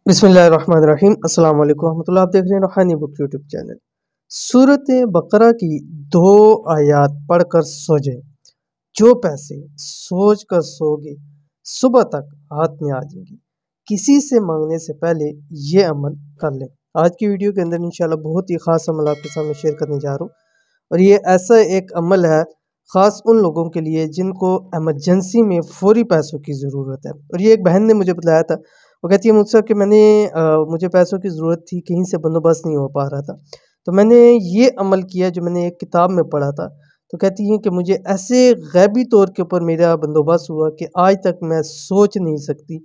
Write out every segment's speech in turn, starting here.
बिस्मिल्लाहिर्रहमानिर्रहीम। अस्सलाम वालेकुम रहमतुल्लाह। आप देख रहे हैं रूहानी बुक यूट्यूब चैनल। सूरत बकरा की 2 आयात पढ़कर सो जाए। जो पैसे सोच कर सोगे सुबह तक हाथ में आ जाएंगे। किसी से मांगने से पहले ये अमल कर लें। आज की वीडियो के अंदर इंशाल्लाह बहुत ही ख़ास अमल आपके सामने शेयर करने जा रहा हूँ, और ये ऐसा एक अमल है ख़ास उन लोगों के लिए जिनको एमरजेंसी में फ़ौरी पैसों की ज़रूरत है। और ये एक बहन ने मुझे बताया था, वो कहती है मुझसे कि मुझे पैसों की ज़रूरत थी, कहीं से बंदोबस्त नहीं हो पा रहा था, तो मैंने ये अमल किया जो मैंने एक किताब में पढ़ा था। तो कहती हैं कि मुझे ऐसे गैबी तौर के ऊपर मेरा बंदोबस्त हुआ कि आज तक मैं सोच नहीं सकती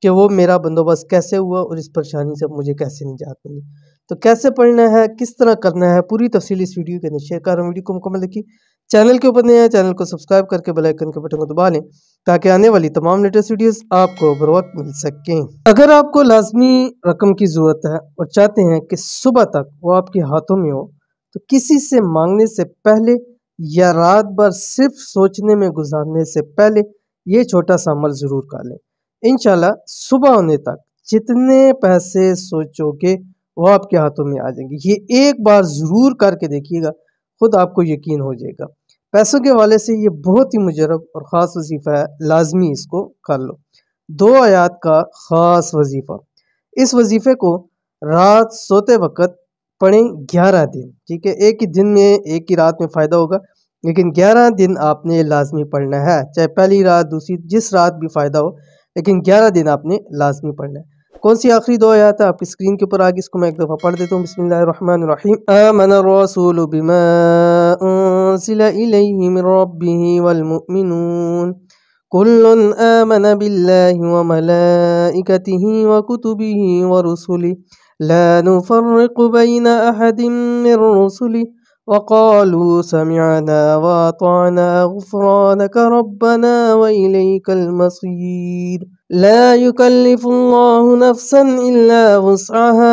कि वो मेरा बंदोबस्त कैसे हुआ और इस परेशानी से मुझे कैसे निजात मिली। तो कैसे पढ़ना है, किस तरह करना है, पूरी तफसील इस वीडियो के अंदर शेयर कर रहा हूँ। वीडियो को मुकम्मल देखिए। चैनल के ऊपर नए हैं, चैनल को सब्सक्राइब करके बेल आइकन के बटन को दबा लें ताकि आने वाली तमाम लेटेस्ट वीडियोस आपको बर वक्त मिल सकें। अगर आपको लाजमी रकम की ज़रूरत है और चाहते हैं कि सुबह तक वो आपके हाथों में हो, तो किसी से मांगने से पहले या रात भर सिर्फ सोचने में गुजारने से पहले ये छोटा सा अमल ज़रूर कर लें। इंशाल्लाह सुबह होने तक जितने पैसे सोचोगे वो आपके हाथों में आ जाएंगे। ये एक बार ज़रूर करके देखिएगा, खुद आपको यकीन हो जाएगा। पैसों के हवाले से ये बहुत ही मुजरब और ख़ास वजीफ़ा है, लाजमी इसको कर लो। 2 आयात का ख़ास वजीफ़ा। इस वजीफ़े को रात सोते वक्त पढ़ें 11 दिन। ठीक है, एक ही दिन में एक ही रात में फ़ायदा होगा, लेकिन 11 दिन आपने लाजमी पढ़ना है। चाहे पहली रात दूसरी जिस रात भी फ़ायदा हो, लेकिन 11 दिन आपने लाजमी पढ़ना है। कौन सी आखिरी 2 आयत है आपकी स्क्रीन के ऊपर आगे, इसको मैं एक दफ़ा पढ़ देता हूँ। बिस्मिल्लाहिर्रहमानिर्रहीम। आमनर रसूलु बिमा उनज़िला इलैहि मिर रब्बिहि वल मुमिनून कुल्लुन आमन बिल्लाहि व मलाइकतिहि व कुतुबिहि व रुसुलिहि ला नुफर्रिकु बैना अहदिम मिर रुसुलिहि वक़ालू समिअना व अतअना गुफ़रानक रब्बना व इलैकल मसीर। ला युकल्लिफुल्लाहु नफ्सन इल्ला वुस्अहा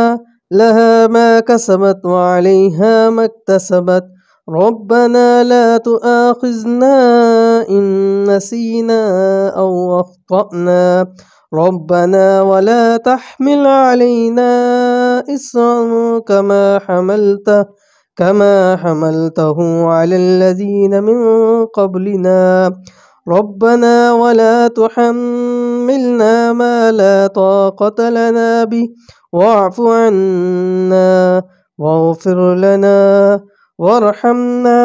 लहा मा कसबत व अलैहा मक्तसबत रब्बना ला तुआखिज़ना इन नसीना औ अख़्तअना रब्बना वला तहमिल अलैना इस्रन कमा हमलतहु अलल्लज़ीन मिन क़ब्लिना रब्बना वला तुहम्मिलना मा ला ताक़त लना बिहि वाअफ़ु अन्ना वग़फ़िर लना वरहमना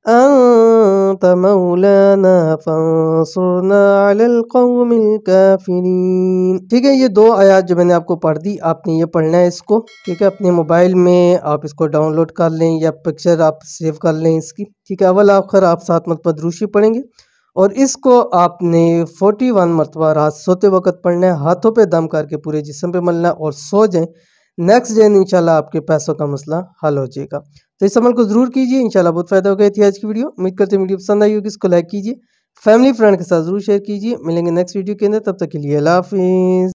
अंत मौलाना फंसुरना अलल क़ौमिल काफ़िरीन। ठीक है, ये 2 आयत जो मैंने आपको पढ़ दी, आपने ये पढ़ना है इसको। ठीक है, अपने मोबाइल में आप इसको डाउनलोड कर लें या पिक्चर आप सेव कर लें इसकी। ठीक है, अव्वल आखिर आप 7 मरतबा दुरूशी पढ़ेंगे और इसको आपने 41 मरतबा रात सोते वक्त पढ़ना है। हाथों पे दम करके पूरे जिस्म पे मलना और सो जाएं। नेक्स्ट डे इंशाल्लाह आपके पैसों का मसला हल हो जाएगा। तो इस अमल को ज़रूर कीजिए, इंशाल्लाह बहुत फ़ायदा होगा। थी आज की वीडियो, उम्मीद करते हैं वीडियो पसंद आई होगी। इसको लाइक कीजिए, फैमिली फ्रेंड के साथ ज़रूर शेयर कीजिए। मिलेंगे नेक्स्ट वीडियो के अंदर, तब तक के लिए अल्लाह हाफ़िज़।